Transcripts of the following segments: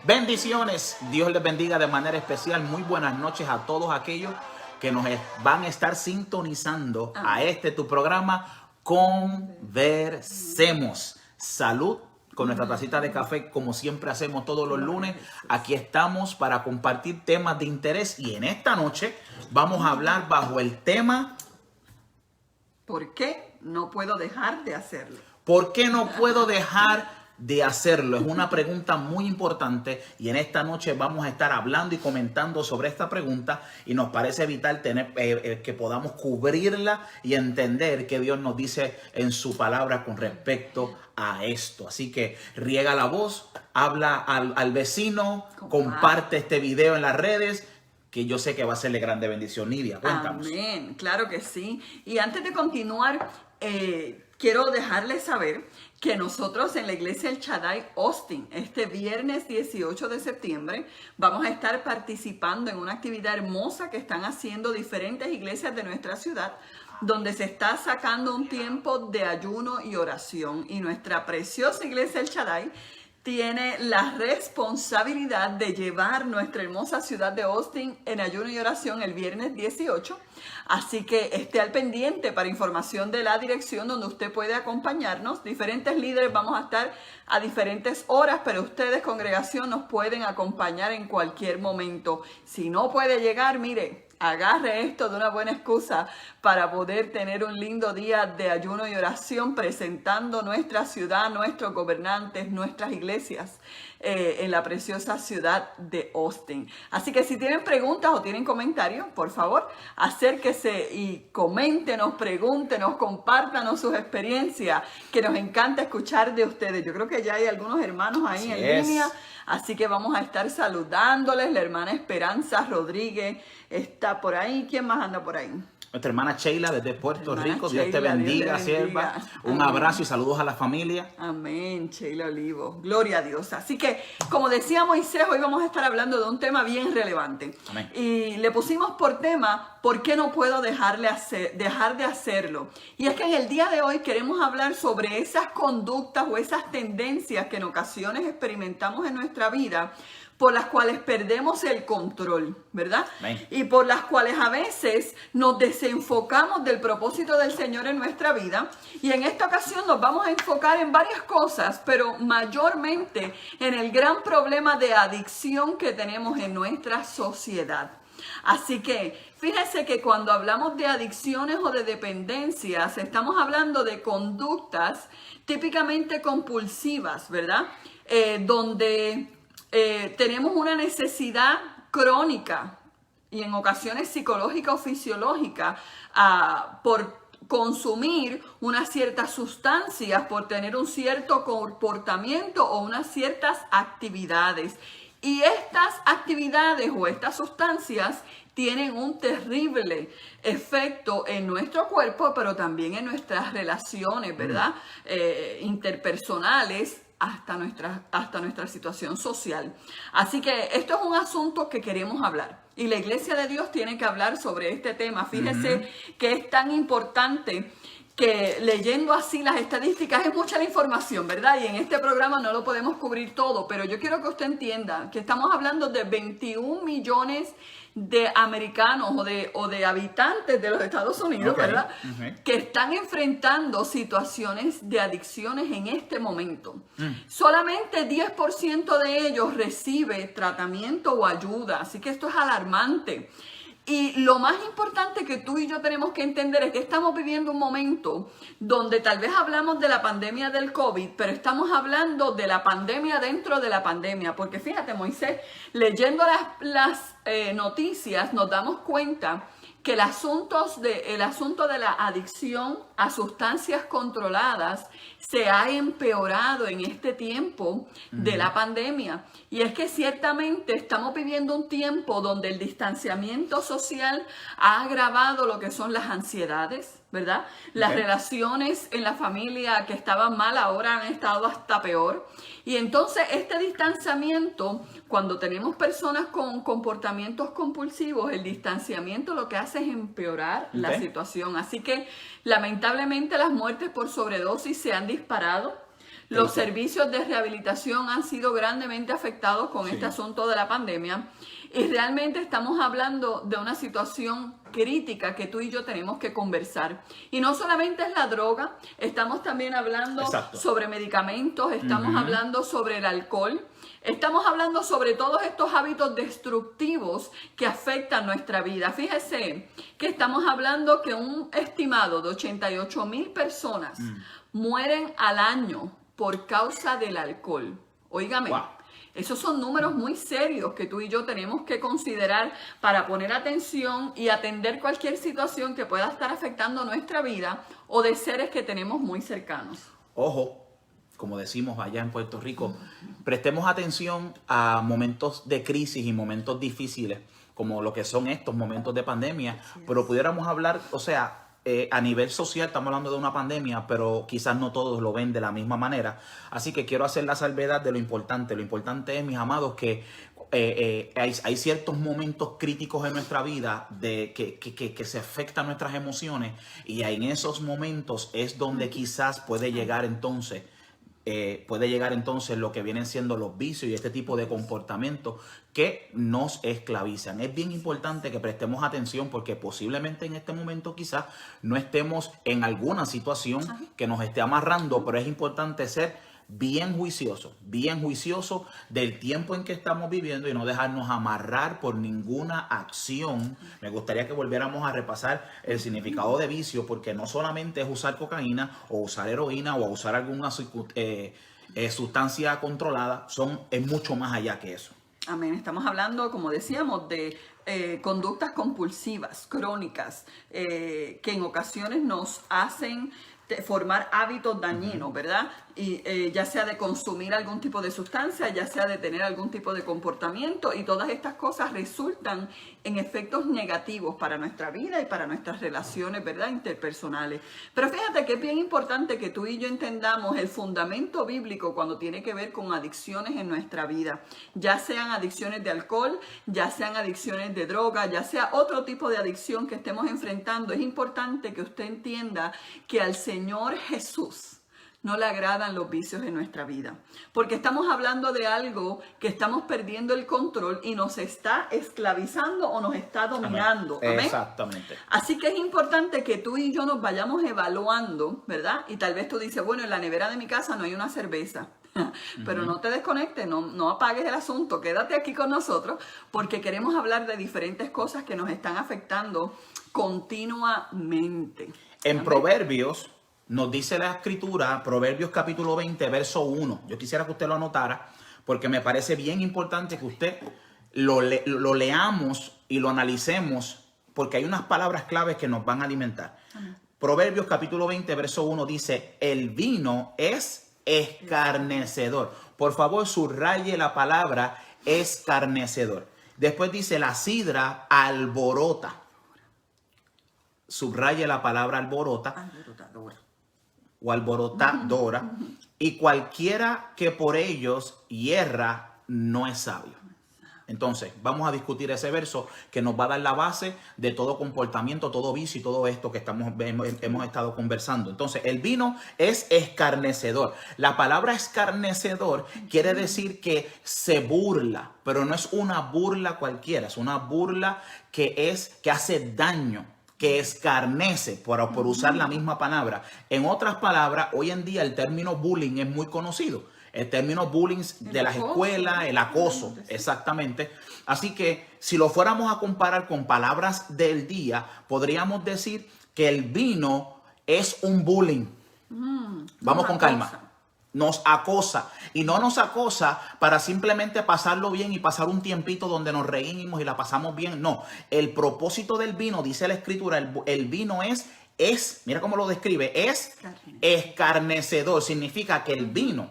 Bendiciones, Dios les bendiga de manera especial. Muy buenas noches a todos aquellos que nos van a estar sintonizando a tu programa Conversemos. Salud con nuestra tacita de café, como siempre hacemos todos los lunes. Aquí estamos para compartir temas de interés y en esta noche vamos a hablar bajo el tema ¿por qué no puedo dejar de hacerlo? ¿Por qué no puedo dejar de hacerlo? Es una pregunta muy importante y en esta noche vamos a estar hablando y comentando sobre esta pregunta y nos parece vital tener que podamos cubrirla y entender qué Dios nos dice en su palabra con respecto a esto. Así que riega la voz, habla al vecino, comparte este video en las redes, que yo sé que va a serle grande bendición. Nidia, cuéntanos. Amén, claro que sí. Y antes de continuar, quiero dejarles saber que nosotros en la iglesia El Shaddai Austin, este viernes 18 de septiembre, vamos a estar participando en una actividad hermosa que están haciendo diferentes iglesias de nuestra ciudad, donde se está sacando un tiempo de ayuno y oración. Y nuestra preciosa iglesia El Shaddai tiene la responsabilidad de llevar nuestra hermosa ciudad de Austin en ayuno y oración el viernes 18. Así que esté al pendiente para información de la dirección donde usted puede acompañarnos. Diferentes líderes vamos a estar a diferentes horas, pero ustedes, congregación, nos pueden acompañar en cualquier momento. Si no puede llegar, mire, agarre esto de una buena excusa para poder tener un lindo día de ayuno y oración presentando nuestra ciudad, nuestros gobernantes, nuestras iglesias en la preciosa ciudad de Austin. Así que si tienen preguntas o tienen comentarios, por favor, acérquese y coméntenos, pregúntenos, compártanos sus experiencias, que nos encanta escuchar de ustedes. Yo creo que ya hay algunos hermanos ahí en línea. Así que vamos a estar saludándoles. La hermana Esperanza Rodríguez está por ahí. ¿Quién más anda por ahí? Nuestra hermana Sheila desde Puerto Rico. Dios te bendiga, sierva. Un abrazo y saludos a la familia. Amén, Sheila Olivo. Gloria a Dios. Así que, como decía Moisés, hoy vamos a estar hablando de un tema bien relevante. Amén. Y le pusimos por tema, ¿por qué no puedo dejar de hacerlo? Y es que en el día de hoy queremos hablar sobre esas conductas o esas tendencias que en ocasiones experimentamos en nuestra vida, por las cuales perdemos el control, ¿verdad? Amén. Y por las cuales a veces nos desenfocamos del propósito del Señor en nuestra vida. Y en esta ocasión nos vamos a enfocar en varias cosas, pero mayormente en el gran problema de adicción que tenemos en nuestra sociedad. Así que fíjense que cuando hablamos de adicciones o de dependencias, estamos hablando de conductas típicamente compulsivas, ¿verdad? Donde tenemos una necesidad crónica y en ocasiones psicológica o fisiológica por consumir unas ciertas sustancias, por tener un cierto comportamiento o unas ciertas actividades. Y estas actividades o estas sustancias tienen un terrible efecto en nuestro cuerpo, pero también en nuestras relaciones, ¿verdad? Interpersonales, hasta nuestra situación social. Así que esto es un asunto que queremos hablar. Y la Iglesia de Dios tiene que hablar sobre este tema. Fíjese que es tan importante que leyendo así las estadísticas es mucha la información, ¿verdad? Y en este programa no lo podemos cubrir todo, pero yo quiero que usted entienda que estamos hablando de 21 millones de americanos o de habitantes de los Estados Unidos, ¿verdad? Que están enfrentando situaciones de adicciones en este momento. Solamente 10% de ellos recibe tratamiento o ayuda, así que esto es alarmante. Y lo más importante que tú y yo tenemos que entender es que estamos viviendo un momento donde tal vez hablamos de la pandemia del COVID, pero estamos hablando de la pandemia dentro de la pandemia. Porque fíjate, Moisés, leyendo las noticias nos damos cuenta que el asunto de la adicción a sustancias controladas se ha empeorado en este tiempo de la pandemia. Y es que ciertamente estamos viviendo un tiempo donde el distanciamiento social ha agravado lo que son las ansiedades, ¿verdad? Las relaciones en la familia que estaban mal ahora han estado hasta peor. Y entonces este distanciamiento, cuando tenemos personas con comportamientos compulsivos, el distanciamiento lo que hace es empeorar la situación. Así que lamentablemente las muertes por sobredosis se han disparado. Los servicios de rehabilitación han sido grandemente afectados con este asunto de la pandemia. Y realmente estamos hablando de una situación crítica que tú y yo tenemos que conversar. Y no solamente es la droga, estamos también hablando sobre medicamentos, estamos hablando sobre el alcohol, estamos hablando sobre todos estos hábitos destructivos que afectan nuestra vida. Fíjese que estamos hablando que un estimado de 88,000 personas mueren al año por causa del alcohol. Óigame. Wow. Esos son números muy serios que tú y yo tenemos que considerar para poner atención y atender cualquier situación que pueda estar afectando nuestra vida o de seres que tenemos muy cercanos. Ojo, como decimos allá en Puerto Rico, prestemos atención a momentos de crisis y momentos difíciles, como lo que son estos momentos de pandemia, pero pudiéramos hablar, o sea, a nivel social estamos hablando de una pandemia, pero quizás no todos lo ven de la misma manera. Así que quiero hacer la salvedad de lo importante. Lo importante es, mis amados, que hay ciertos momentos críticos en nuestra vida que se afectan nuestras emociones, y en esos momentos es donde quizás puede llegar entonces lo que vienen siendo los vicios y este tipo de comportamientos que nos esclavizan. Es bien importante que prestemos atención, porque posiblemente en este momento quizás no estemos en alguna situación que nos esté amarrando, pero es importante ser bien juicioso del tiempo en que estamos viviendo y no dejarnos amarrar por ninguna acción. Me gustaría que volviéramos a repasar el significado de vicio, porque no solamente es usar cocaína o usar heroína o usar alguna sustancia controlada, es mucho más allá que eso. Amén. Estamos hablando, como decíamos, de conductas compulsivas, crónicas, que en ocasiones nos hacen formar hábitos dañinos, ¿verdad? Y ya sea de consumir algún tipo de sustancia, ya sea de tener algún tipo de comportamiento, y todas estas cosas resultan en efectos negativos para nuestra vida y para nuestras relaciones, ¿verdad?, interpersonales. Pero fíjate que es bien importante que tú y yo entendamos el fundamento bíblico cuando tiene que ver con adicciones en nuestra vida, ya sean adicciones de alcohol, ya sean adicciones de droga, ya sea otro tipo de adicción que estemos enfrentando. Es importante que usted entienda que al Señor Jesús no le agradan los vicios en nuestra vida, porque estamos hablando de algo que estamos perdiendo el control y nos está esclavizando o nos está dominando. Amén. Exactamente. Así que es importante que tú y yo nos vayamos evaluando, ¿verdad? Y tal vez tú dices, bueno, en la nevera de mi casa no hay una cerveza. Pero no te desconectes, no apagues el asunto, quédate aquí con nosotros, porque queremos hablar de diferentes cosas que nos están afectando continuamente. En ¿amén? Proverbios nos dice la escritura, Proverbios capítulo 20, verso 1. Yo quisiera que usted lo anotara, porque me parece bien importante que usted lo leamos y lo analicemos, porque hay unas palabras claves que nos van a alimentar. Amén. Proverbios capítulo 20, verso 1 dice, el vino es escarnecedor. Por favor, subraye la palabra escarnecedor. Después dice, la sidra alborota. Subraye la palabra alborota. O alborotadora, y cualquiera que por ellos hierra no es sabio. Entonces, vamos a discutir ese verso que nos va a dar la base de todo comportamiento, todo vicio y todo esto que hemos estado conversando. Entonces, el vino es escarnecedor. La palabra escarnecedor quiere decir que se burla, pero no es una burla cualquiera, es una burla que hace daño, que escarnece, por usar la misma palabra. En otras palabras, hoy en día el término bullying es muy conocido. El término bullying de las escuelas, el acoso, exactamente. Así que si lo fuéramos a comparar con palabras del día, podríamos decir que el vino es un bullying. Vamos con calma. Nos acosa, y no nos acosa para simplemente pasarlo bien y pasar un tiempito donde nos reímos y la pasamos bien. No, el propósito del vino, dice la escritura, el vino es, mira cómo lo describe, es escarnecedor. Significa que el vino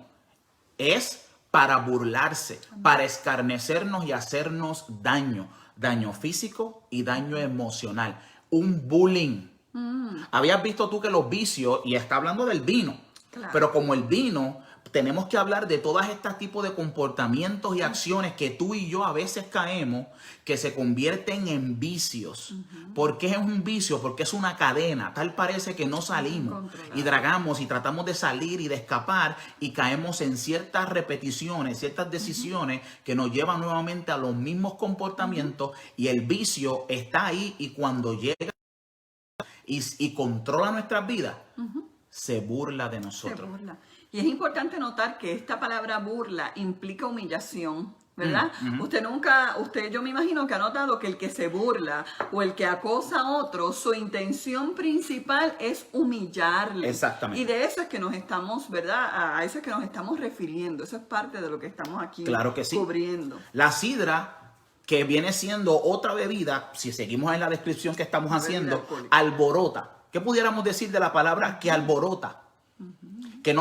es para burlarse, para escarnecernos y hacernos daño físico y daño emocional, un bullying. ¿Habías visto tú que los vicios, y está hablando del vino, claro, pero como el vino tenemos que hablar de todos estos tipos de comportamientos y acciones que tú y yo a veces caemos, que se convierten en vicios. ¿Por qué es un vicio? Porque es una cadena. Tal parece que no salimos y dragamos y tratamos de salir y de escapar y caemos en ciertas repeticiones, ciertas decisiones que nos llevan nuevamente a los mismos comportamientos, y el vicio está ahí, y cuando llega y controla nuestras vidas, se burla de nosotros. Se burla. Y es importante notar que esta palabra burla implica humillación, ¿verdad? Yo me imagino que ha notado que el que se burla o el que acosa a otro, su intención principal es humillarle. Exactamente. Y de eso es que nos estamos, ¿verdad? A eso es que nos estamos refiriendo. Eso es parte de lo que estamos aquí Claro que sí. cubriendo. La sidra, que viene siendo otra bebida, si seguimos en la descripción que estamos haciendo, alborota. ¿Qué pudiéramos decir de la palabra que alborota? Que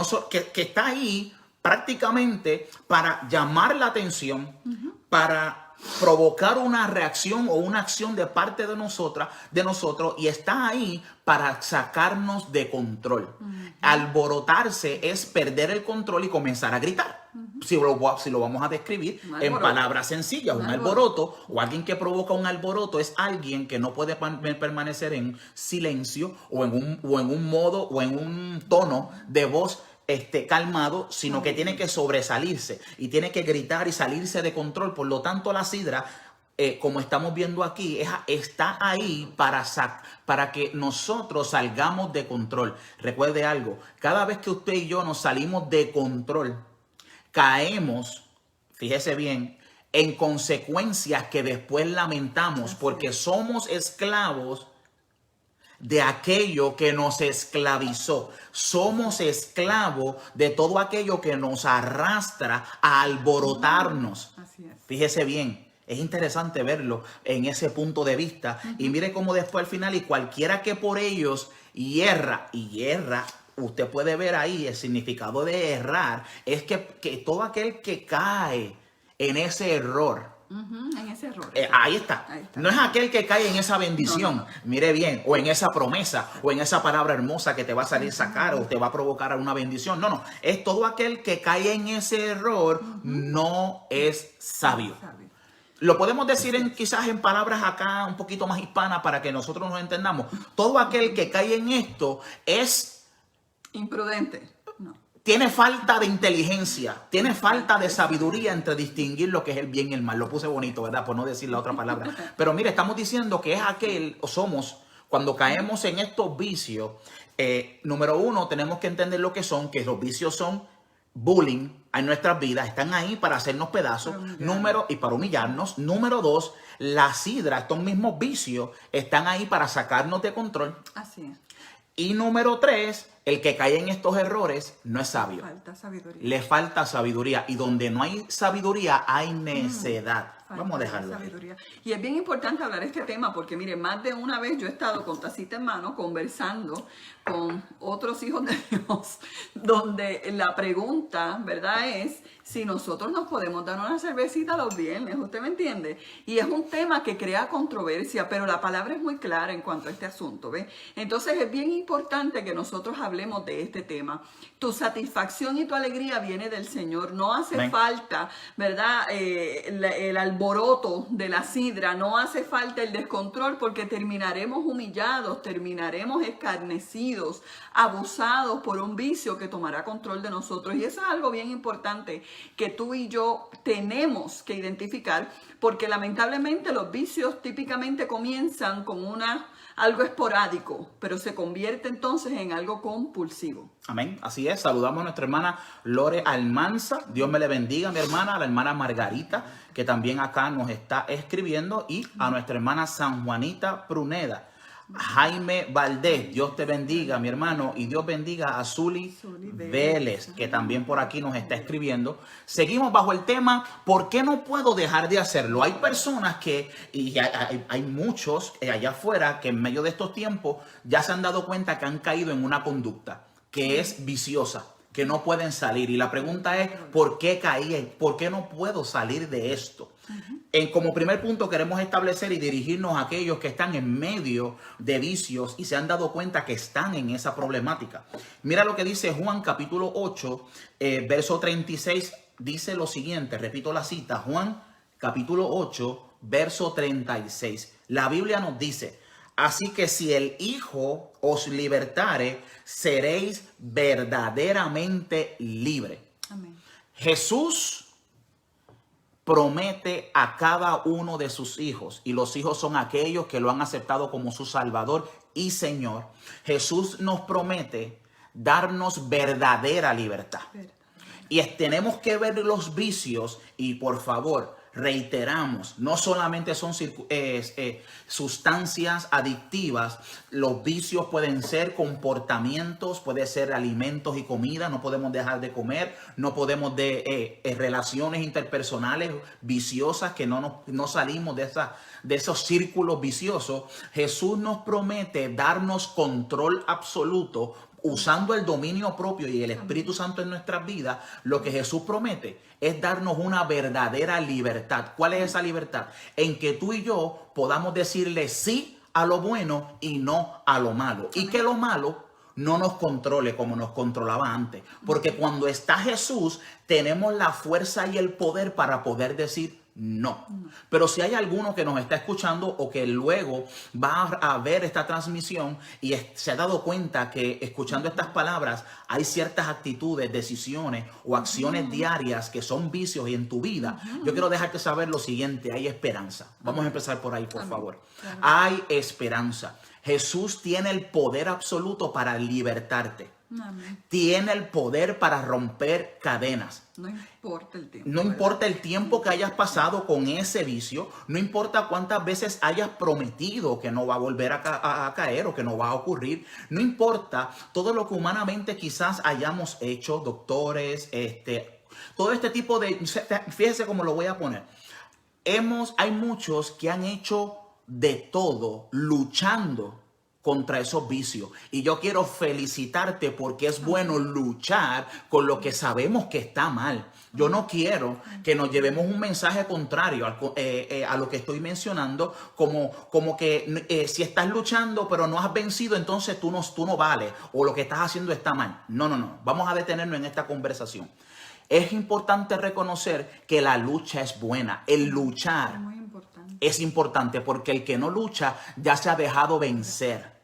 está ahí prácticamente para llamar la atención, para provocar una reacción o una acción de parte de nosotros, y está ahí para sacarnos de control. Alborotarse es perder el control y comenzar a gritar. Si lo vamos a describir en palabras sencillas, un alboroto o alguien que provoca un alboroto es alguien que no puede permanecer en silencio o en un modo o en un tono de voz calmado, sino que tiene que sobresalirse y tiene que gritar y salirse de control. Por lo tanto, la sidra, como estamos viendo aquí, está ahí para que nosotros salgamos de control. Recuerde algo, cada vez que usted y yo nos salimos de control, caemos, fíjese bien, en consecuencias que después lamentamos, porque somos esclavos de aquello que nos esclavizó. Somos esclavos de todo aquello que nos arrastra a alborotarnos. Así es. Fíjese bien, es interesante verlo en ese punto de vista. Y mire cómo después al final, y cualquiera que por ellos hierra, usted puede ver ahí el significado de errar, es que todo aquel que cae en ese error, En ese error. Ahí está. No es aquel que cae en esa bendición, no. Mire bien, o en esa promesa, o en esa palabra hermosa que te va a salir sacar o te va a provocar una bendición. No, es todo aquel que cae en ese error, no es sabio. Lo podemos decir quizás en palabras acá un poquito más hispanas para que nosotros nos entendamos. Todo aquel que cae en esto es imprudente. No. Tiene falta de inteligencia, tiene falta de sabiduría entre distinguir lo que es el bien y el mal. Lo puse bonito, ¿verdad? Por no decir la otra palabra. Pero mire, estamos diciendo que es cuando caemos en estos vicios, número uno, tenemos que entender lo que los vicios son bullying en nuestras vidas, están ahí para hacernos pedazos, y para humillarnos. Número dos, la sidra, estos mismos vicios, están ahí para sacarnos de control. Así es. Y número tres, el que cae en estos errores no es sabio. Falta sabiduría. Le falta sabiduría. Y donde no hay sabiduría, hay necedad. Vamos a dejarlo ahí. Y es bien importante hablar de este tema porque, mire, más de una vez yo he estado con tacita en mano conversando con otros hijos de Dios, donde la pregunta, ¿verdad?, es si nosotros nos podemos dar una cervecita los viernes. ¿Usted me entiende? Y es un tema que crea controversia, pero la palabra es muy clara en cuanto a este asunto, ¿ve? Entonces es bien importante que nosotros hablemos de este tema. Tu satisfacción y tu alegría viene del Señor. No hace falta, ¿verdad?, el alboroto de la sidra, no hace falta el descontrol, porque terminaremos humillados, terminaremos escarnecidos, abusados por un vicio que tomará control de nosotros. Y eso es algo bien importante que tú y yo tenemos que identificar, porque lamentablemente los vicios típicamente comienzan con algo esporádico, pero se convierte entonces en algo compulsivo. Amén, así es. Saludamos a nuestra hermana Lore Almanza. Dios me le bendiga, mi hermana, a la hermana Margarita, que también acá nos está escribiendo, y a nuestra hermana San Juanita Pruneda. Jaime Valdés, Dios te bendiga, mi hermano, y Dios bendiga a Zuli Vélez, que también por aquí nos está escribiendo. Seguimos bajo el tema, ¿por qué no puedo dejar de hacerlo? Hay personas y hay muchos allá afuera que en medio de estos tiempos ya se han dado cuenta que han caído en una conducta que es viciosa, que no pueden salir. Y la pregunta es, ¿por qué caí? ¿Por qué no puedo salir de esto? Como primer punto queremos establecer y dirigirnos a aquellos que están en medio de vicios y se han dado cuenta que están en esa problemática. Mira lo que dice Juan capítulo 8, verso 36, dice lo siguiente, repito la cita, Juan capítulo 8, verso 36. La Biblia nos dice, así que si el Hijo os libertare, seréis verdaderamente libres. Amén. Jesús promete a cada uno de sus hijos, y los hijos son aquellos que lo han aceptado como su Salvador y Señor. Jesús nos promete darnos verdadera libertad. Y tenemos que ver los vicios y, por favor, reiteramos, no solamente son sustancias adictivas, los vicios pueden ser comportamientos, pueden ser alimentos y comida, no podemos dejar de comer, no podemos relaciones interpersonales viciosas que no salimos de esos círculos viciosos. Jesús nos promete darnos control absoluto usando el dominio propio y el Espíritu Santo en nuestras vidas. Lo que Jesús promete es darnos una verdadera libertad. ¿Cuál es esa libertad? En que tú y yo podamos decirle sí a lo bueno y no a lo malo. Y que lo malo no nos controle como nos controlaba antes. Porque cuando está Jesús, tenemos la fuerza y el poder para poder decir no. Pero si hay alguno que nos está escuchando o que luego va a ver esta transmisión y se ha dado cuenta que escuchando estas palabras hay ciertas actitudes, decisiones o acciones diarias que son vicios y en tu vida, yo quiero dejarte saber lo siguiente: hay esperanza. Vamos a empezar por ahí, por favor. Hay esperanza. Jesús tiene el poder absoluto para libertarte. Amén. Tiene el poder para romper cadenas. No importa el tiempo. No importa el tiempo que hayas pasado con ese vicio, no importa cuántas veces hayas prometido que no va a volver a caer o que no va a ocurrir, no importa todo lo que humanamente quizás hayamos hecho, doctores, todo este tipo de... Fíjese cómo lo voy a poner. Hay muchos que han hecho de todo luchando contra esos vicios. Y yo quiero felicitarte porque es bueno luchar con lo que sabemos que está mal. Yo no quiero que nos llevemos un mensaje contrario a lo que estoy mencionando, como que si estás luchando pero no has vencido, entonces tú no vales o lo que estás haciendo está mal. No. Vamos a detenernos en esta conversación. Es importante reconocer que la lucha es buena. El luchar es importante porque el que no lucha ya se ha dejado vencer.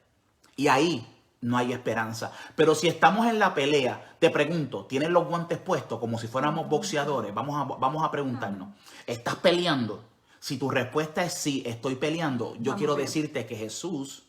Y ahí no hay esperanza. Pero si estamos en la pelea, te pregunto, ¿tienes los guantes puestos como si fuéramos boxeadores? Vamos a preguntarnos, ¿estás peleando? Si tu respuesta es sí, estoy peleando, yo quiero decirte que Jesús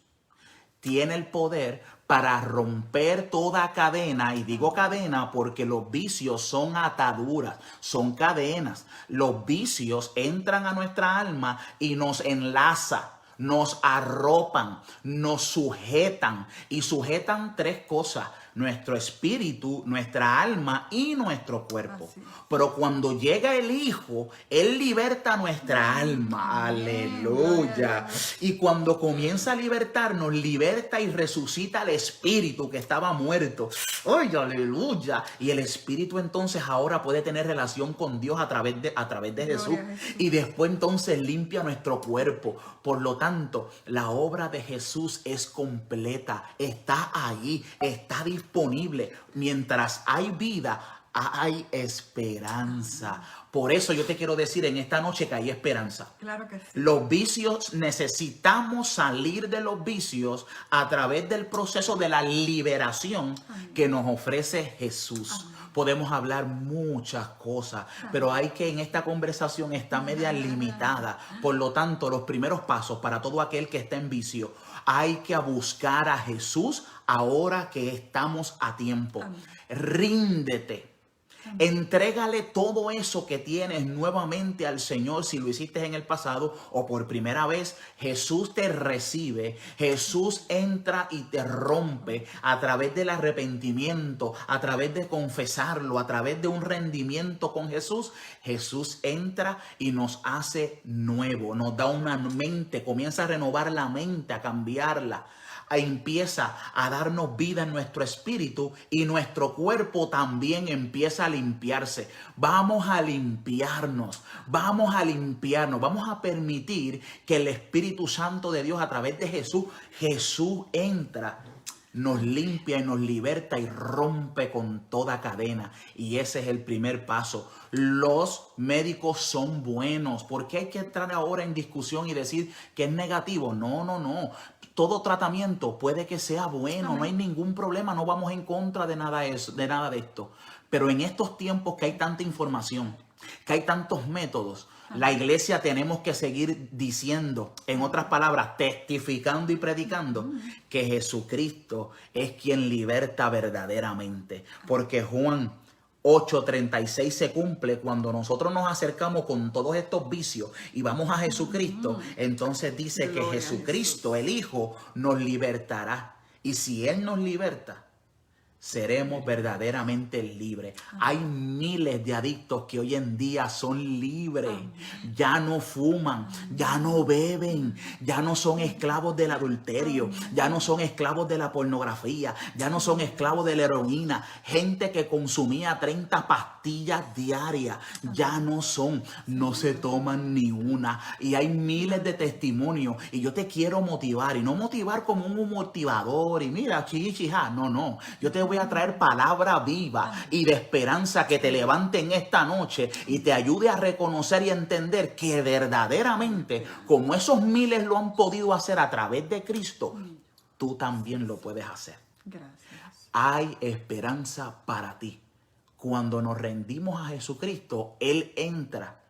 tiene el poder para romper toda cadena. Y digo cadena porque los vicios son ataduras, son cadenas. Los vicios entran a nuestra alma y nos enlazan, nos arropan, nos sujetan. Y sujetan tres cosas: nuestro espíritu, nuestra alma y nuestro cuerpo. Pero cuando llega el Hijo, Él liberta nuestra alma. Aleluya. Y cuando comienza a libertarnos, liberta y resucita el espíritu que estaba muerto. ¡Ay, aleluya! Y el espíritu entonces ahora puede tener relación con Dios a través de Jesús. Y después entonces limpia nuestro cuerpo. Por lo tanto, la obra de Jesús es completa. Está ahí, está disponible. Mientras hay vida, hay esperanza. Por eso yo te quiero decir en esta noche que hay esperanza. Claro que sí. Los vicios, necesitamos salir de los vicios a través del proceso de la liberación que nos ofrece Jesús. Podemos hablar muchas cosas, pero hay que en esta conversación está media limitada. Por lo tanto, los primeros pasos para todo aquel que está en vicio, hay que buscar a Jesús ahora que estamos a tiempo. Ríndete. Entrégale todo eso que tienes nuevamente al Señor. Si lo hiciste en el pasado o por primera vez, Jesús te recibe. Jesús entra y te rompe a través del arrepentimiento, a través de confesarlo, a través de un rendimiento con Jesús. Jesús entra y nos hace nuevo, nos da una mente, comienza a renovar la mente, a cambiarla, empieza a darnos vida en nuestro espíritu y nuestro cuerpo también empieza a limpiarse. Vamos a limpiarnos, vamos a permitir que el Espíritu Santo de Dios a través de Jesús entra, nos limpia y nos liberta y rompe con toda cadena. Y ese es el primer paso. Los médicos son buenos. ¿Por qué hay que entrar ahora en discusión y decir que es negativo? No. Todo tratamiento puede que sea bueno. No hay ningún problema. No vamos en contra de nada de esto. Pero en estos tiempos que hay tanta información, que hay tantos métodos, la iglesia tenemos que seguir diciendo, en otras palabras, testificando y predicando que Jesucristo es quien liberta verdaderamente. Porque Juan 8:36 se cumple cuando nosotros nos acercamos con todos estos vicios y vamos a Jesucristo. Entonces dice que Jesucristo, el Hijo, nos libertará. Y si Él nos liberta, seremos verdaderamente libres. Hay miles de adictos que hoy en día son libres. Ya no fuman, ya no beben, ya no son esclavos del adulterio, ya no son esclavos de la pornografía, ya no son esclavos de la heroína. Gente que consumía 30 pastillas diarias, ya no se toman ni una. Y hay miles de testimonios. Y yo te quiero motivar, y no motivar como un motivador. Y mira, chichija, no. Yo te voy a traer palabra viva y de esperanza que te levante en esta noche y te ayude a reconocer y entender que verdaderamente, como esos miles lo han podido hacer a través de Cristo, tú también lo puedes hacer. Gracias. Hay esperanza para ti. Cuando nos rendimos a Jesucristo, Él entra.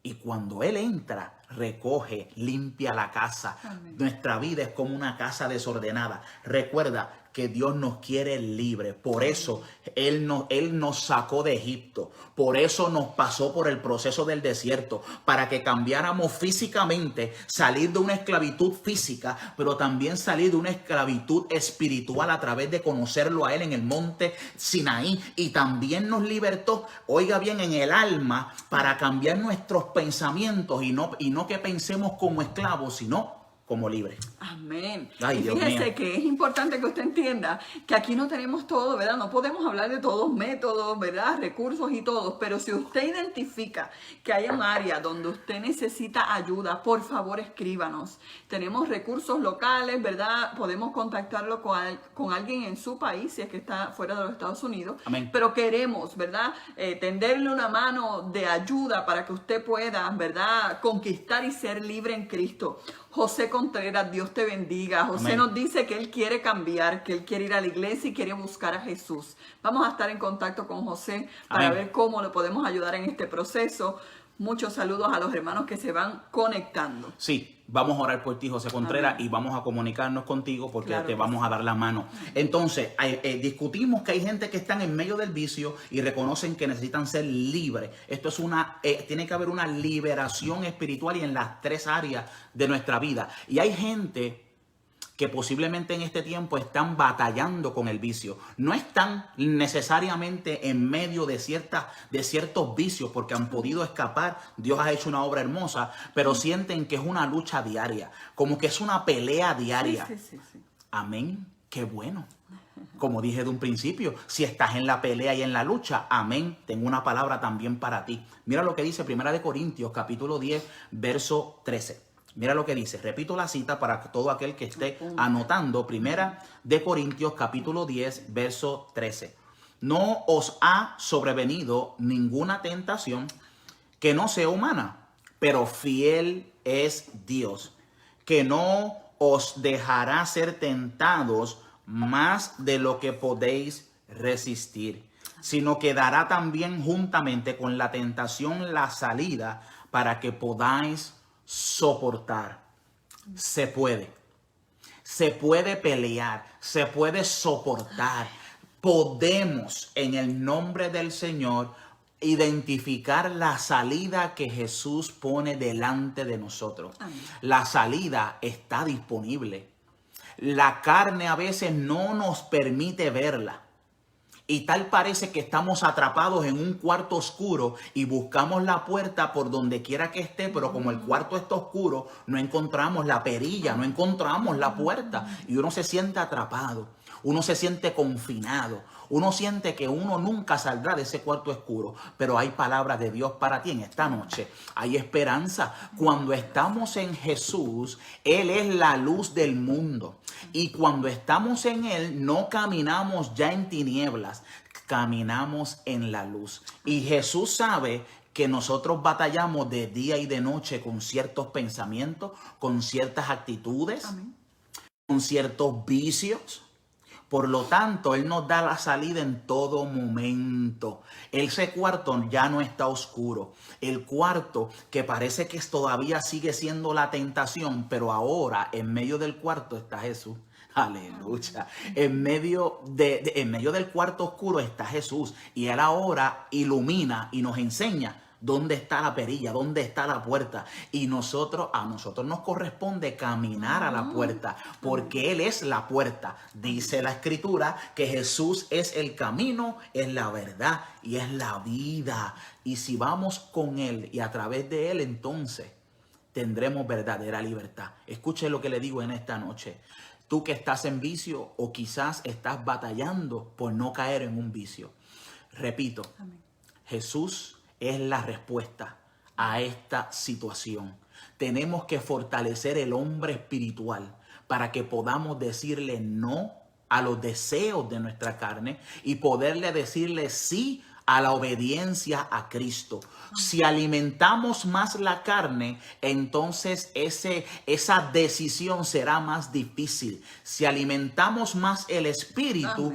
Y cuando Él entra, recoge, limpia la casa. Amén. Nuestra vida es como una casa desordenada. Recuerda que Dios nos quiere libre. Por eso Él nos sacó de Egipto. Por eso nos pasó por el proceso del desierto. Para que cambiáramos físicamente, salir de una esclavitud física, pero también salir de una esclavitud espiritual a través de conocerlo a Él en el monte Sinaí. Y también nos libertó, oiga bien, en el alma, para cambiar nuestros pensamientos y no que pensemos como esclavos, sino como libres. Amén. Ay, y Dios fíjese mío. que es importante que usted entienda que aquí no tenemos todo, ¿verdad? No podemos hablar de todos métodos, ¿verdad? Recursos y todos, pero si usted identifica que hay un área donde usted necesita ayuda, por favor escríbanos. Tenemos recursos locales, ¿verdad? Podemos contactarlo con alguien en su país, si es que está fuera de los Estados Unidos. Amén. Pero queremos, ¿verdad? Tenderle una mano de ayuda para que usted pueda, ¿verdad? Conquistar y ser libre en Cristo. José Contreras, Dios te bendiga. José Amén. nos dice que él quiere cambiar, que él quiere ir a la iglesia y quiere buscar a Jesús. Vamos a estar en contacto con José para Amén. ver cómo le podemos ayudar en este proceso. Muchos saludos a los hermanos que se van conectando. Sí, vamos a orar por ti, José Contreras, Amén. y vamos a comunicarnos contigo porque Claro te que vamos sí. a dar la mano. Entonces, discutimos que hay gente que están en medio del vicio y reconocen que necesitan ser libres. Esto es tiene que haber una liberación espiritual y en las 3 áreas de nuestra vida. Y hay gente que posiblemente en este tiempo están batallando con el vicio. No están necesariamente en medio de ciertos vicios porque han podido escapar. Dios ha hecho una obra hermosa, pero sienten que es una lucha diaria, como que es una pelea diaria. Sí. Amén, qué bueno. Como dije de un principio, si estás en la pelea y en la lucha, amén, tengo una palabra también para ti. Mira lo que dice 1 Corintios, capítulo 10, verso 13. Mira lo que dice, repito la cita para todo aquel que esté anotando. 1 Corintios capítulo 10, verso 13. No os ha sobrevenido ninguna tentación que no sea humana, pero fiel es Dios, que no os dejará ser tentados más de lo que podéis resistir, sino que dará también juntamente con la tentación la salida para que podáis soportar. Se puede pelear, se puede soportar. Podemos en el nombre del Señor identificar la salida que Jesús pone delante de nosotros. Amén. La salida está disponible. La carne a veces no nos permite verla. Y tal parece que estamos atrapados en un cuarto oscuro y buscamos la puerta por donde quiera que esté, pero como el cuarto está oscuro, no encontramos la perilla, no encontramos la puerta y uno se siente atrapado, uno se siente confinado, uno siente que uno nunca saldrá de ese cuarto oscuro, pero hay palabras de Dios para ti en esta noche. Hay esperanza. Cuando estamos en Jesús, Él es la luz del mundo. Y cuando estamos en Él, no caminamos ya en tinieblas, caminamos en la luz. Y Jesús sabe que nosotros batallamos de día y de noche con ciertos pensamientos, con ciertas actitudes, Amén. con ciertos vicios. Por lo tanto, Él nos da la salida en todo momento. Ese cuarto ya no está oscuro. El cuarto que parece que todavía sigue siendo la tentación, pero ahora en medio del cuarto está Jesús. Aleluya. En medio del cuarto oscuro está Jesús. Y Él ahora ilumina y nos enseña dónde está la perilla, dónde está la puerta. Y a nosotros nos corresponde caminar a la puerta, porque Él es la puerta. Dice la Escritura que Jesús es el camino, es la verdad y es la vida. Y si vamos con Él y a través de Él, entonces tendremos verdadera libertad. Escuche lo que le digo en esta noche. Tú que estás en vicio o quizás estás batallando por no caer en un vicio. Repito, Amén. Jesús es la respuesta a esta situación. Tenemos que fortalecer el hombre espiritual para que podamos decirle no a los deseos de nuestra carne y poderle decirle sí a la obediencia a Cristo. Si alimentamos más la carne, entonces esa decisión será más difícil. Si alimentamos más el espíritu,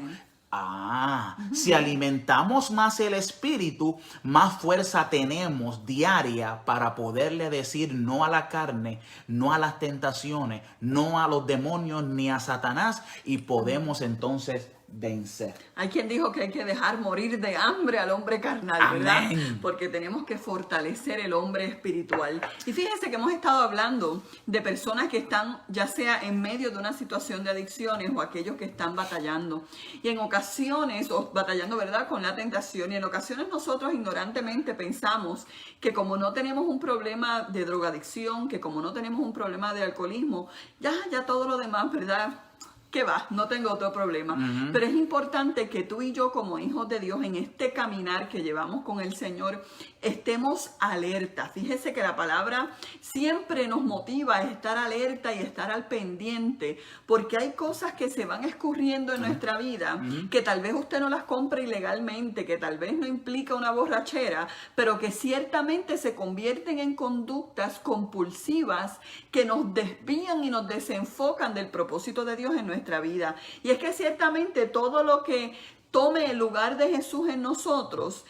si alimentamos más el espíritu, más fuerza tenemos diaria para poderle decir no a la carne, no a las tentaciones, no a los demonios ni a Satanás, y podemos entonces vencer. Hay quien dijo que hay que dejar morir de hambre al hombre carnal, ¿verdad? Amén. Porque tenemos que fortalecer el hombre espiritual. Y fíjense que hemos estado hablando de personas que están ya sea en medio de una situación de adicciones o aquellos que están batallando. Y en ocasiones, o batallando, ¿verdad?, con la tentación. Y en ocasiones nosotros ignorantemente pensamos que como no tenemos un problema de drogadicción, que como no tenemos un problema de alcoholismo, ya todo lo demás, ¿verdad?, que va, no tengo otro problema. Pero es importante que tú y yo como hijos de Dios en este caminar que llevamos con el Señor estemos alerta. Fíjese que la palabra siempre nos motiva a estar alerta y estar al pendiente, porque hay cosas que se van escurriendo en nuestra vida, que tal vez usted no las compre ilegalmente, que tal vez no implica una borrachera, pero que ciertamente se convierten en conductas compulsivas que nos desvían y nos desenfocan del propósito de Dios en nuestra vida. Y es que ciertamente todo lo que tome el lugar de Jesús en nosotros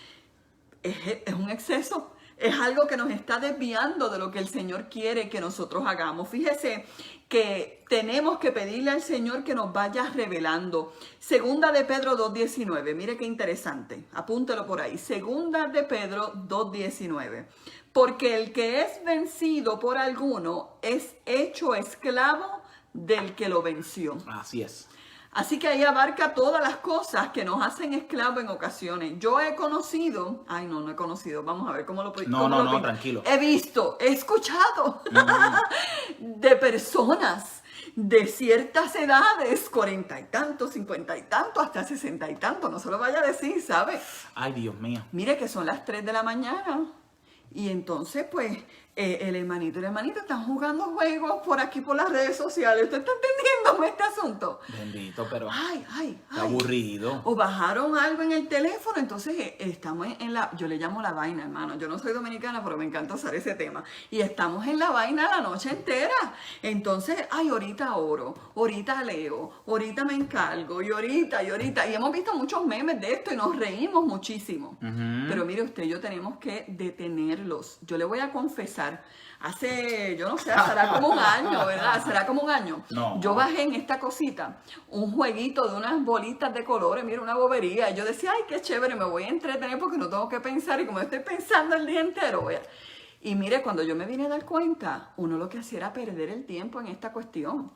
es un exceso, es algo que nos está desviando de lo que el Señor quiere que nosotros hagamos. Fíjese que tenemos que pedirle al Señor que nos vaya revelando. Segunda de Pedro 2:19, mire qué interesante, apúntelo por ahí. Segunda de Pedro 2:19. Porque el que es vencido por alguno es hecho esclavo del que lo venció. Así es. Así que ahí abarca todas las cosas que nos hacen esclavos en ocasiones. Yo he conocido, no he conocido, vamos a ver cómo lo puedo. No, tranquilo. He visto, he escuchado de personas de ciertas edades, 40 y tanto, 50 y tanto, hasta 60 y tanto, no se lo vaya a decir, ¿sabe? Ay, Dios mío. Mire que son las 3 de la mañana y entonces pues el hermanito y la hermanita están jugando juegos por aquí por las redes sociales. ¿Usted está entendiendo este asunto? Bendito, pero Ay. está aburrido. O bajaron algo en el teléfono, entonces estamos en yo le llamo la vaina, hermano. Yo no soy dominicana, pero me encanta usar ese tema. Y estamos en la vaina la noche entera. Entonces, ahorita oro, ahorita leo, ahorita me encargo, y ahorita. Y hemos visto muchos memes de esto y nos reímos muchísimo. Pero mire usted, yo tenemos que detenerlos. Yo le voy a confesar. Hace, yo no sé, será como un año, ¿verdad? Será como un año. No. Yo bajé en esta cosita un jueguito de unas bolitas de colores, mira, una bobería. Y yo decía, ay, qué chévere, me voy a entretener porque no tengo que pensar. Y como estoy pensando el día entero, Y mire, cuando yo me vine a dar cuenta, uno lo que hacía era perder el tiempo en esta cuestión.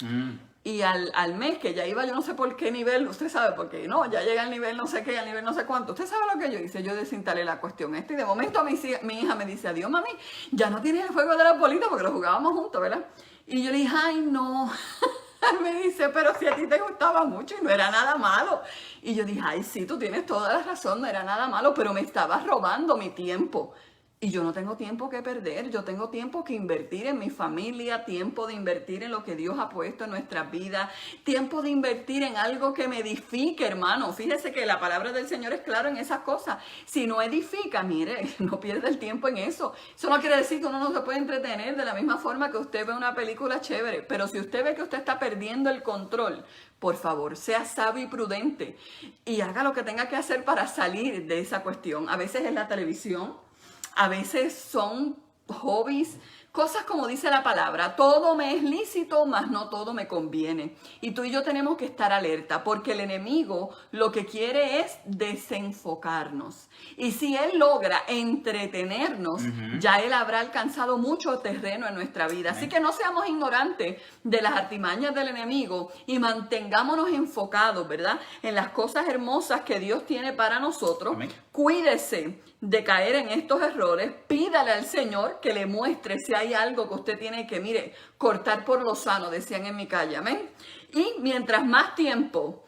Y al mes, que ya iba yo no sé por qué nivel, usted sabe, porque no, ya llega al nivel no sé qué, al nivel no sé cuánto. Usted sabe lo que yo hice, yo desinstalé la cuestión esta. Y de momento mi hija me dice, adiós mami, ya no tienes el juego de las bolitas porque lo jugábamos juntos, ¿verdad? Y yo le dije, ay no. Me dice, pero si a ti te gustaba mucho y no era nada malo. Y yo dije, ay sí, tú tienes toda la razón, no era nada malo, pero me estabas robando mi tiempo. Y yo no tengo tiempo que perder, yo tengo tiempo que invertir en mi familia, tiempo de invertir en lo que Dios ha puesto en nuestras vidas, tiempo de invertir en algo que me edifique, hermano. Fíjese que la palabra del Señor es clara en esas cosas. Si no edifica, mire, no pierda el tiempo en eso. Eso no quiere decir que uno no se puede entretener de la misma forma que usted ve una película chévere. Pero si usted ve que usted está perdiendo el control, por favor, sea sabio y prudente y haga lo que tenga que hacer para salir de esa cuestión. A veces es la televisión. A veces son hobbies, cosas como dice la palabra, todo me es lícito, mas no todo me conviene. Y tú y yo tenemos que estar alerta, porque el enemigo lo que quiere es desenfocarnos. Y si él logra entretenernos, ya él habrá alcanzado mucho terreno en nuestra vida. Así que no seamos ignorantes de las artimañas del enemigo y mantengámonos enfocados, ¿verdad?, en las cosas hermosas que Dios tiene para nosotros. Amén. Cuídese de caer en estos errores, pídale al Señor que le muestre si hay algo que usted tiene que, mire, cortar por lo sano, decían en mi calle, amén. Y mientras más tiempo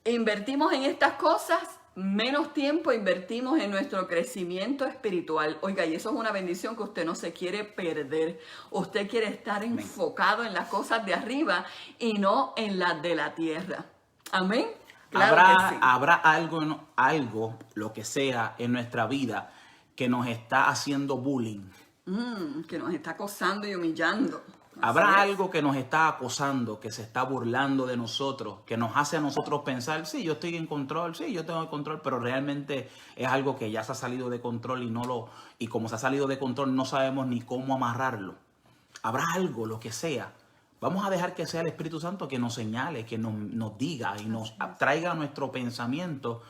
invertimos en estas cosas, menos tiempo invertimos en nuestro crecimiento espiritual. Oiga, y eso es una bendición que usted no se quiere perder. Usted quiere estar enfocado en las cosas de arriba y no en las de la tierra. Amén. Claro que sí. Habrá algo, lo que sea, en nuestra vida que nos está haciendo bullying. Que nos está acosando y humillando. Habrá algo que nos está acosando, que se está burlando de nosotros, que nos hace a nosotros pensar, sí, yo estoy en control, sí, yo tengo el control, pero realmente es algo que ya se ha salido de control y como se ha salido de control no sabemos ni cómo amarrarlo. Habrá algo, lo que sea. Vamos a dejar que sea el Espíritu Santo que nos señale, que nos diga y nos traiga a nuestro pensamiento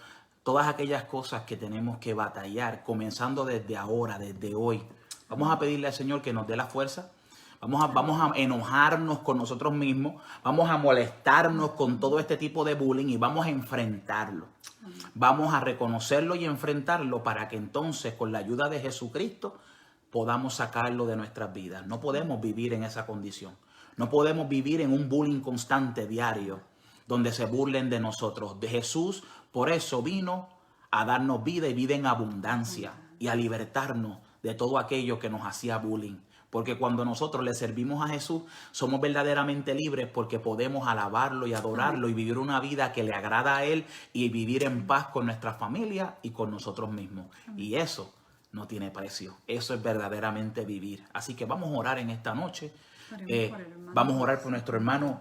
todas aquellas cosas que tenemos que batallar, comenzando desde ahora, desde hoy. Vamos a pedirle al Señor que nos dé la fuerza. Vamos a enojarnos con nosotros mismos. Vamos a molestarnos con todo este tipo de bullying y vamos a enfrentarlo. Vamos a reconocerlo y enfrentarlo para que entonces, con la ayuda de Jesucristo, podamos sacarlo de nuestras vidas. No podemos vivir en esa condición. No podemos vivir en un bullying constante diario donde se burlen de nosotros. De Jesús, por eso vino a darnos vida y vida en abundancia y a libertarnos de todo aquello que nos hacía bullying. Porque cuando nosotros le servimos a Jesús, somos verdaderamente libres porque podemos alabarlo y adorarlo y vivir una vida que le agrada a Él y vivir en paz con nuestra familia y con nosotros mismos. Y eso no tiene precio. Eso es verdaderamente vivir. Así que vamos a orar en esta noche. Vamos a orar por nuestro hermano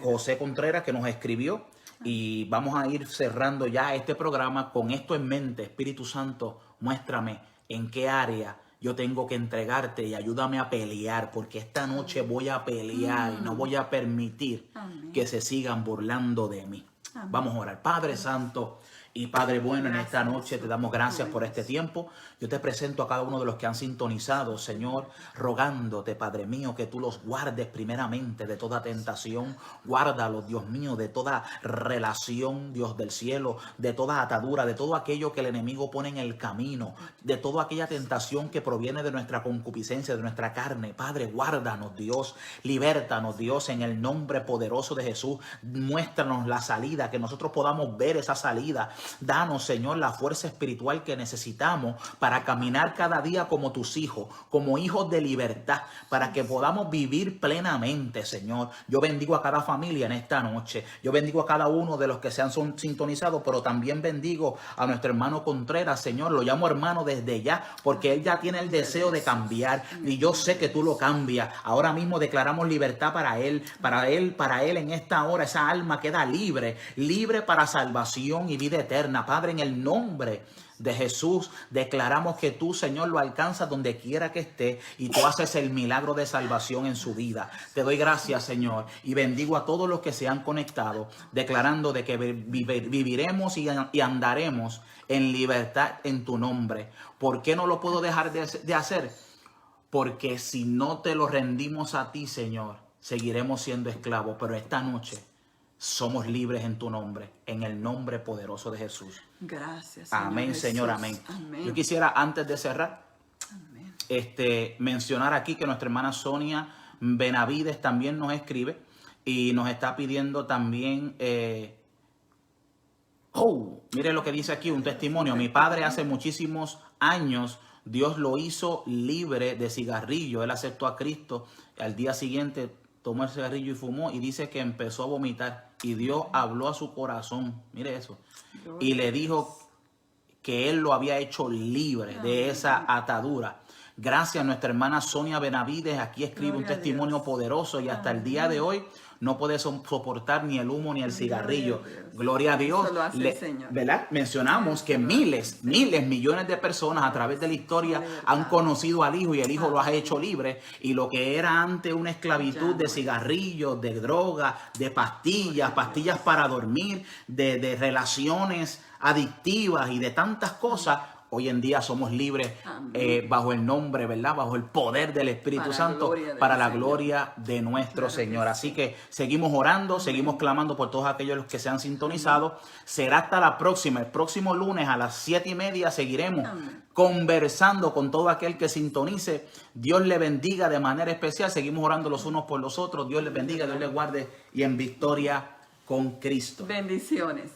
José Contreras, que nos escribió, y vamos a ir cerrando ya este programa con esto en mente. Espíritu Santo, muéstrame en qué área yo tengo que entregarte y ayúdame a pelear, porque esta noche voy a pelear y no voy a permitir que se sigan burlando de mí. Vamos a orar. Padre Santo y Padre bueno, en esta noche te damos gracias por este tiempo. Yo te presento a cada uno de los que han sintonizado, Señor, rogándote, Padre mío, que tú los guardes primeramente de toda tentación. Guárdalos, Dios mío, de toda relación, Dios del cielo, de toda atadura, de todo aquello que el enemigo pone en el camino, de toda aquella tentación que proviene de nuestra concupiscencia, de nuestra carne. Padre, guárdanos, Dios, libértanos, Dios, en el nombre poderoso de Jesús. Muéstranos la salida, que nosotros podamos ver esa salida. Danos, Señor, la fuerza espiritual que necesitamos para caminar cada día como tus hijos, como hijos de libertad, para que podamos vivir plenamente, Señor. Yo bendigo a cada familia en esta noche. Yo bendigo a cada uno de los que se han sintonizado, pero también bendigo a nuestro hermano Contreras, Señor. Lo llamo hermano desde ya, porque él ya tiene el deseo de cambiar y yo sé que tú lo cambias. Ahora mismo declaramos libertad para él en esta hora. Esa alma queda libre para salvación y vida eterna. Padre, en el nombre de Jesús, declaramos que tú, Señor, lo alcanzas donde quiera que esté y tú haces el milagro de salvación en su vida. Te doy gracias, Señor, y bendigo a todos los que se han conectado, declarando de que viviremos y andaremos en libertad en tu nombre. ¿Por qué no lo puedo dejar de hacer? Porque si no te lo rendimos a ti, Señor, seguiremos siendo esclavos. Pero esta noche somos libres en tu nombre, en el nombre poderoso de Jesús. Gracias, Señor. Amén, Jesús. Señor, amén. Amén. Yo quisiera, antes de cerrar, Amén. mencionar aquí que nuestra hermana Sonia Benavides también nos escribe y nos está pidiendo también... mire lo que dice aquí, un testimonio. Mi padre hace muchísimos años, Dios lo hizo libre de cigarrillo. Él aceptó a Cristo. Al día siguiente tomó el cigarrillo y fumó y dice que empezó a vomitar. Y Dios habló a su corazón. Mire eso. Y le dijo que Él lo había hecho libre de esa atadura. Gracias a nuestra hermana Sonia Benavides. Aquí escribe un testimonio poderoso y hasta el día de hoy no puede soportar ni el humo ni el cigarrillo. Gloria a Dios. Eso lo hace el Señor. ¿Verdad? Mencionamos que miles, millones de personas a través de la historia han conocido al Hijo y el Hijo lo ha hecho libre. Y lo que era antes una esclavitud de cigarrillos, de droga, de pastillas para dormir, de relaciones adictivas y de tantas cosas, hoy en día somos libres bajo el nombre, ¿verdad? Bajo el poder del Espíritu Santo, para la gloria de nuestro Señor. Así que seguimos orando, seguimos clamando por todos aquellos que se han sintonizado. Será hasta la próxima. El próximo lunes a las 7:30 seguiremos conversando con todo aquel que sintonice. Dios le bendiga de manera especial. Seguimos orando los unos por los otros. Dios les bendiga, Dios les guarde y en victoria con Cristo. Bendiciones.